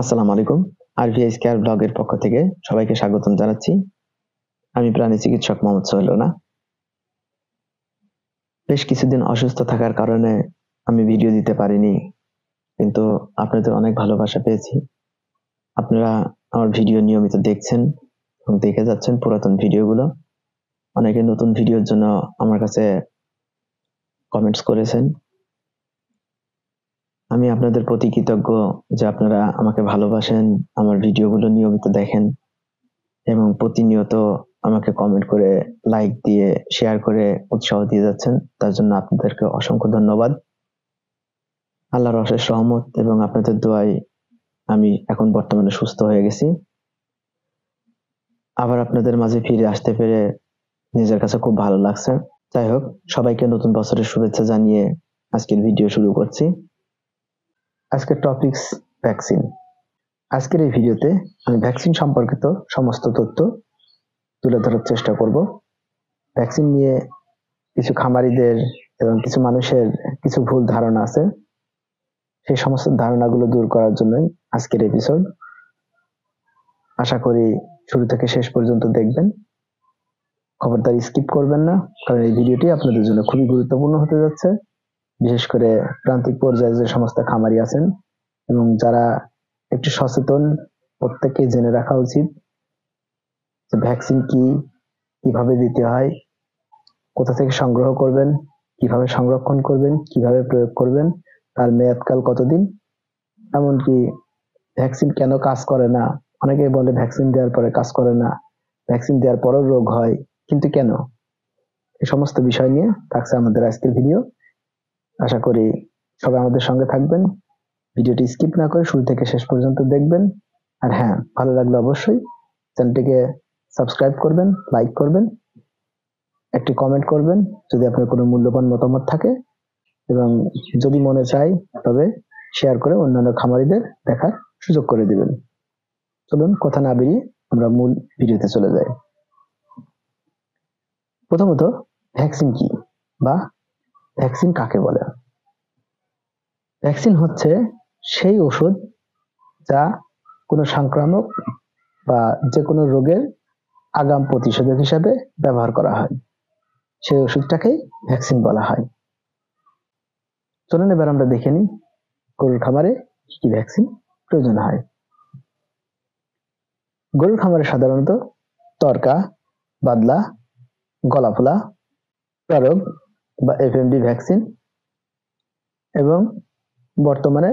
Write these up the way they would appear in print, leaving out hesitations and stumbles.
আসসালামু আলাইকুম। আরভিএস কেয়ার ব্লগের পক্ষ থেকে সবাইকে স্বাগতম জানাচ্ছি। আমি প্রাণী চিকিৎসক মোহাম্মদ সোহেল রানা। বেশ কিছুদিন অসুস্থ থাকার কারণে আমি ভিডিও দিতে পারিনি, কিন্তু আপনাদের অনেক ভালোবাসা পেয়েছি। আপনারা আমার ভিডিও নিয়মিত দেখছেন এবং দেখে যাচ্ছেন পুরাতন ভিডিওগুলো। অনেকে নতুন ভিডিওর জন্য আমার কাছে কমেন্টস করেছেন। আমি আপনাদের প্রতি কৃতজ্ঞ যে আপনারা আমাকে ভালোবাসেন, আমার ভিডিওগুলো নিয়মিত দেখেন এবং প্রতিনিয়ত আমাকে কমেন্ট করে, লাইক দিয়ে, শেয়ার করে উৎসাহ দিয়ে যাচ্ছেন। তার জন্য আপনাদেরকে অসংখ্য ধন্যবাদ। আল্লাহর অশেষ রহমত এবং আপনাদের দোয়ায় আমি এখন বর্তমানে সুস্থ হয়ে গেছি। আবার আপনাদের মাঝে ফিরে আসতে পেরে নিজের কাছে খুব ভালো লাগছে। যাই হোক, সবাইকে নতুন বছরের শুভেচ্ছা জানিয়ে আজকের ভিডিও শুরু করছি। আজকের টপিকস ভ্যাকসিন। আজকের এই ভিডিওতে আমি ভ্যাকসিন সম্পর্কিত সমস্ত তথ্য তুলে ধরার চেষ্টা করব। ভ্যাকসিন নিয়ে কিছু খামারিদের এবং কিছু মানুষের কিছু ভুল ধারণা আছে, সেই সমস্ত ধারণাগুলো দূর করার জন্যই আজকের এপিসোড। আশা করি শুরু থেকে শেষ পর্যন্ত দেখবেন। খবরদার স্কিপ করবেন না, কারণ এই ভিডিওটি আপনাদের জন্য খুবই গুরুত্বপূর্ণ হতে যাচ্ছে। বিশেষ করে প্রান্তিক পর্যায়ে যে সমস্ত খামারি আছেন এবং যারা একটু সচেতন, প্রত্যেককে জেনে রাখা উচিত যে ভ্যাকসিন কি, কিভাবে দিতে হয়, কোথা থেকে সংগ্রহ করবেন, কিভাবে সংরক্ষণ করবেন, কিভাবে প্রয়োগ করবেন, তার মেয়াদকাল কতদিন, এমনকি ভ্যাকসিন কেন কাজ করে না। অনেকে বলে ভ্যাকসিন দেওয়ার পরে কাজ করে না, ভ্যাকসিন দেওয়ার পরেও রোগ হয়, কিন্তু কেন? এই সমস্ত বিষয় নিয়ে থাকছে আমাদের আজকের ভিডিও। আশা করি সবাই আমাদের সঙ্গে থাকবেন, ভিডিওটি স্কিপ না করে শুরু থেকে শেষ পর্যন্ত দেখবেন। আর হ্যাঁ, ভালো লাগলে অবশ্যই চ্যানেলটিকে সাবস্ক্রাইব করবেন, লাইক করবেন, একটি কমেন্ট করবেন যদি আপনার কোনো মূল্যবান মতামত থাকে, এবং যদি মনে চায় তবে শেয়ার করে অন্যান্য খামারিদের দেখার সুযোগ করে দিবেন। চলুন কথা না বেরিয়ে আমরা মূল ভিডিওতে চলে যাই। প্রথমত, ভ্যাকসিন কি বা ভ্যাকসিন কাকে বলে? ভ্যাকসিন হচ্ছে সেই ওষুধ যা কোনো সংক্রামক বা যে কোনো রোগের আগাম প্রতিষেধক হিসাবে ব্যবহার করা হয়, সেই ওষুধটাকেই ভ্যাকসিন বলা হয়। চলুন এবার আমরা দেখে নিই গরুর খামারে কি ভ্যাকসিন প্রয়োজন হয়। গরুর খামারে সাধারণত তরকা, বাদলা, গলাফোলা, রোগ বা এফএমডি ভ্যাকসিন এবং বর্তমানে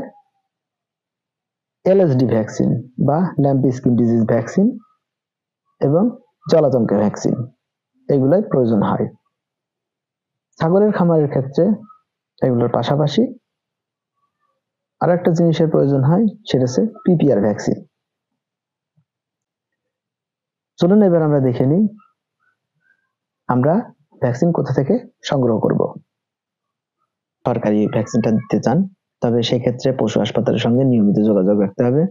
এলএসডি ভ্যাকসিন বা ল্যাম্পি স্কিন ডিজিজ ভ্যাকসিন এবং জলাতঙ্ক ভ্যাকসিন এগুলোই প্রয়োজন হয়। ছাগলের খামারের ক্ষেত্রে এগুলোর পাশাপাশি আর একটা জিনিসের প্রয়োজন হয়, সেটা হচ্ছে পিপিআর ভ্যাকসিন। চলুন এবার আমরা দেখে নিই আমরা ভ্যাকসিন কোথা থেকে সংগ্রহ করব। সরকারি ভ্যাকসিনটা দিতে চান তবে সেক্ষেত্রে পশু হাসপাতালের সঙ্গে নিয়মিত যোগাযোগ রাখতে হবে,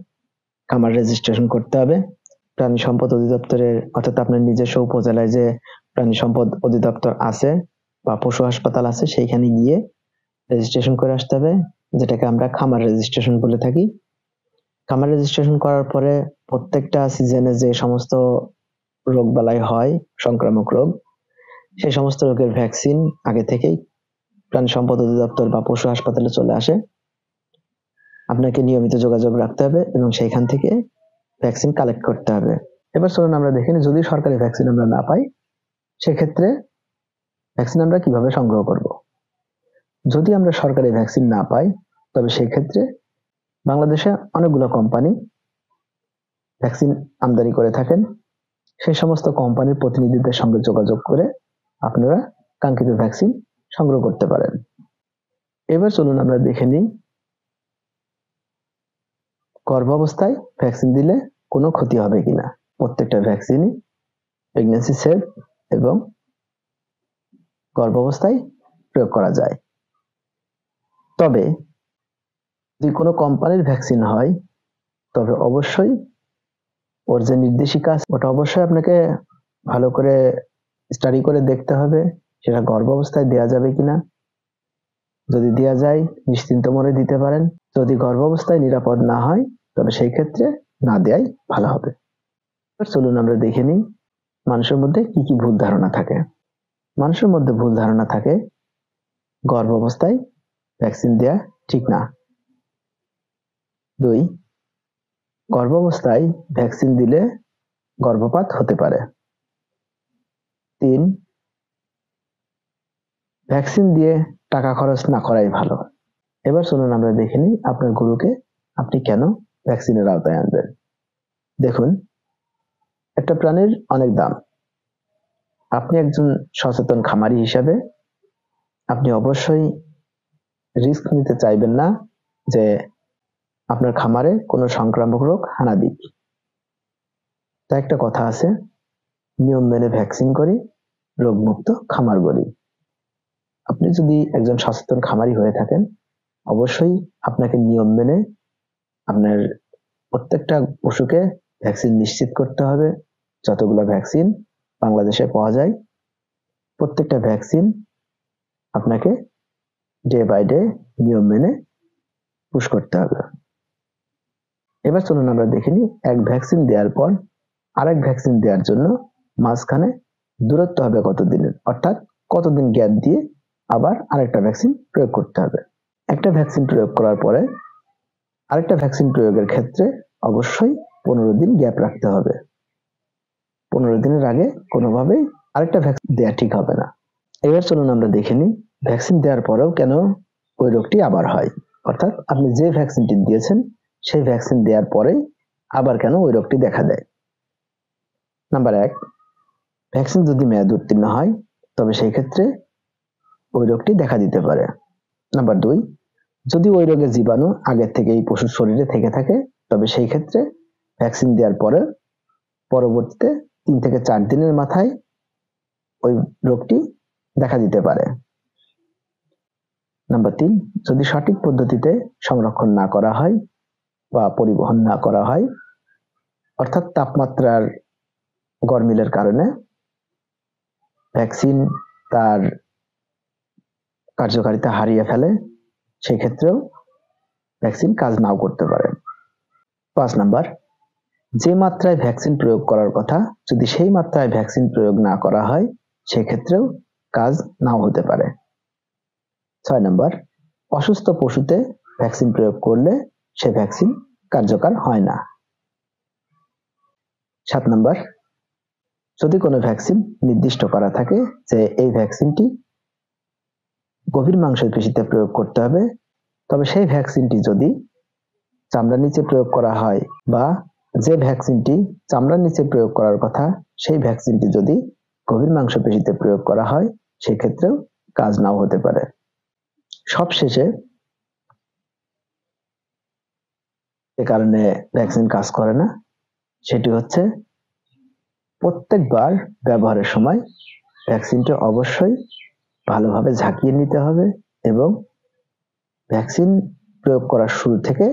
খামার রেজিস্ট্রেশন করতে হবে। প্রাণী সম্পদ অধিদপ্তরের অর্থাৎ আপনার নিজস্ব উপজেলায় যে প্রাণী সম্পদ অধিদপ্তর আছে বা পশু হাসপাতাল আছে সেইখানে গিয়ে রেজিস্ট্রেশন করে আসতে হবে, যেটাকে আমরা খামার রেজিস্ট্রেশন বলে থাকি। খামার রেজিস্ট্রেশন করার পরে প্রত্যেকটা সিজনে যে সমস্ত রোগ বালাই হয়, সংক্রামক রোগ, সেই সমস্ত রোগের ভ্যাকসিন আগে থেকেই প্রাণী সম্পদ অধিদপ্তর বা পশু হাসপাতালে চলে আসে। আপনাকে নিয়মিত যোগাযোগ রাখতে হবে এবং সেইখান থেকে ভ্যাকসিন কালেক্ট করতে হবে। এবার চলুন আমরা দেখি যদি সরকারি ভ্যাকসিন আমরা না পাই, সেক্ষেত্রে ভ্যাকসিন আমরা কিভাবে সংগ্রহ করব। যদি আমরা সরকারি ভ্যাকসিন না পাই, তবে সেই ক্ষেত্রে বাংলাদেশে অনেকগুলো কোম্পানি ভ্যাকসিন আমদানি করে থাকেন। সেই সমস্ত কোম্পানির প্রতিনিধিদের সঙ্গে যোগাযোগ করে আপনারা কাঙ্ক্ষিত ভ্যাকসিন সংগ্রহ করতে পারেন। এবার চলুন আমরা দেখে নিই গর্ভাবস্থায় ভ্যাকসিন দিলে কোনো ক্ষতি হবে কিনা। প্রত্যেকটা ভ্যাকসিনই প্রেগন্যান্সি সেফ এবং গর্ভাবস্থায় প্রয়োগ করা যায়। তবে যদি কোনো কোম্পানির ভ্যাকসিন হয়, তবে অবশ্যই ওর যে নির্দেশিকা আছে ওটা অবশ্যই আপনাকে ভালো করে স্টাডি করে দেখতে হবে, সেটা গর্ভাবস্থায় দেওয়া যাবে কিনা। যদি দেওয়া যায় নিশ্চিন্ত মনে দিতে পারেন। যদি গর্ভাবস্থায় নিরাপদ না হয়, তবে সেই ক্ষেত্রে না দেয়াই ভালো হবে। এবার চলুন আমরা দেখে নিই মানুষের মধ্যে কি কি ভুল ধারণা থাকে। মানুষের মধ্যে ভুল ধারণা থাকে গর্ভাবস্থায় ভ্যাকসিন দেয়া ঠিক না। 2, গর্ভাবস্থায় ভ্যাকসিন দিলে গর্ভপাত হতে পারে। 3, ভ্যাকসিন দিয়ে টাকা খরচ না করাই ভালো। এবার চলুন আমরা দেখে নিই আপনার গরুকে আপনি কেন ভ্যাকসিনের আওতায় আনবেন। দেখুন, একটা প্রাণীর অনেক দাম। আপনি একজন সচেতন খামারি হিসাবে আপনি অবশ্যই রিস্ক নিতে চাইবেন না যে আপনার খামারে কোনো সংক্রামক রোগ হানা দিক। তাই একটা কথা আছে, নিয়ম মেনে ভ্যাকসিন করি, রোগমুক্ত খামার গড়ি। আপনি যদি একজন সচেতন খামারি হয়ে থাকেন, অবশ্যই আপনাকে নিয়ম মেনে আপনার প্রত্যেকটা পশুকে ভ্যাকসিন নিশ্চিত করতে হবে। যতগুলো ভ্যাকসিন বাংলাদেশে পাওয়া যায়, প্রত্যেকটা ভ্যাকসিন আপনাকে ডে বাই ডে নিয়ম মেনে পুশ করতে হবে। এবার চলুন আমরা দেখে নিই এক ভ্যাকসিন দেওয়ার পর আরেক ভ্যাকসিন দেওয়ার জন্য মাঝখানে দূরত্ব হবে কতদিনের, অর্থাৎ কতদিন গ্যাপ দিয়ে আবার আরেকটা ভ্যাকসিন প্রয়োগ করতে হবে। একটা ভ্যাকসিন প্রয়োগ করার পরে আরেকটা ভ্যাকসিন প্রয়োগের ক্ষেত্রে অবশ্যই 15 দিন গ্যাপ রাখতে হবে। 15 দিনের আগে কোনোভাবেই আরেকটা ভ্যাকসিন দেওয়া ঠিক হবে না। এবার চলুন আমরা দেখে নিই ভ্যাকসিন দেওয়ার পরেও কেন ওই রোগটি আবার হয়, অর্থাৎ আপনি যে ভ্যাকসিনটি দিয়েছেন সেই ভ্যাকসিন দেওয়ার পরে আবার কেন ওই রোগটি দেখা দেয়। নাম্বার 1, ভ্যাকসিন যদি মেয়াদ উত্তীর্ণ হয় তবে সেই ক্ষেত্রে ওই রোগটি দেখা দিতে পারে। নাম্বার 2, যদি ওই রোগের জীবাণু আগের থেকেই পশুর শরীরে থেকে থাকে তবে সেই ক্ষেত্রে ভ্যাকসিন দেওয়ার পরে পরবর্তীতে 3 থেকে 4 দিনের মাথায় ওই রোগটি দেখা দিতে পারে। নাম্বার 3, যদি সঠিক পদ্ধতিতে সংরক্ষণ না করা হয় বা পরিবহন না করা হয়, অর্থাৎ তাপমাত্রার গরমিলের কারণে ভ্যাকসিন তার কার্যকারিতা হারিয়ে ফেলে, সেই ক্ষেত্রেও ভ্যাকসিন কাজ নাও করতে পারে। 5 নাম্বার, যে মাত্রায় ভ্যাকসিন প্রয়োগ করার কথা যদি সেই মাত্রায় ভ্যাকসিন প্রয়োগ না করা হয় সেক্ষেত্রেও কাজ নাও হতে পারে। 6 নাম্বার, অসুস্থ পশুতে ভ্যাকসিন প্রয়োগ করলে সে ভ্যাকসিন কার্যকর হয় না। 7 নাম্বার, যদি কোনো ভ্যাকসিন নির্দিষ্ট করা থাকে যে এই ভ্যাকসিনটি গভীর মাংসপেশিতে প্রয়োগ করতে হবে, তবে সেই ভ্যাকসিনটি যদি চামড়ার নিচে প্রয়োগ করা হয় বা যে ভ্যাকসিনটি চামড়ার নিচে প্রয়োগ করার কথা সেই ভ্যাকসিনটি যদি গভীর মাংসপেশিতে প্রয়োগ করা হয় সেক্ষেত্রেও কাজ নাও হতে পারে। সবশেষে যে কারণে ভ্যাকসিন কাজ করে না সেটি হচ্ছে প্রত্যেকবার ব্যবহারের সময় ভ্যাকসিনটি অবশ্যই ভালোভাবে ঝাঁকিয়ে নিতে হবে এবং ভ্যাকসিন প্রয়োগ করার শুরু থেকে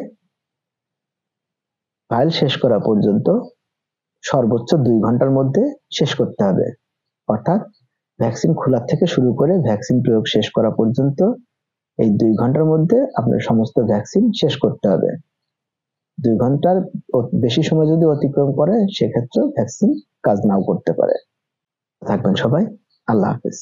ভাইল শেষ করা পর্যন্ত সর্বোচ্চ 2 ঘন্টার মধ্যে শেষ করতে হবে। অর্থাৎ ভ্যাকসিন খোলা থেকে শুরু করে ভ্যাকসিন প্রয়োগ শেষ করা পর্যন্ত এই 2 ঘন্টার মধ্যে আপনার সমস্ত ভ্যাকসিন শেষ করতে হবে। 2 ঘন্টার বেশি সময় যদি অতিক্রম করে সেক্ষেত্রে ভ্যাকসিন কাজ নাও করতে পারে। থাকবেন সবাই, আল্লাহ হাফেজ।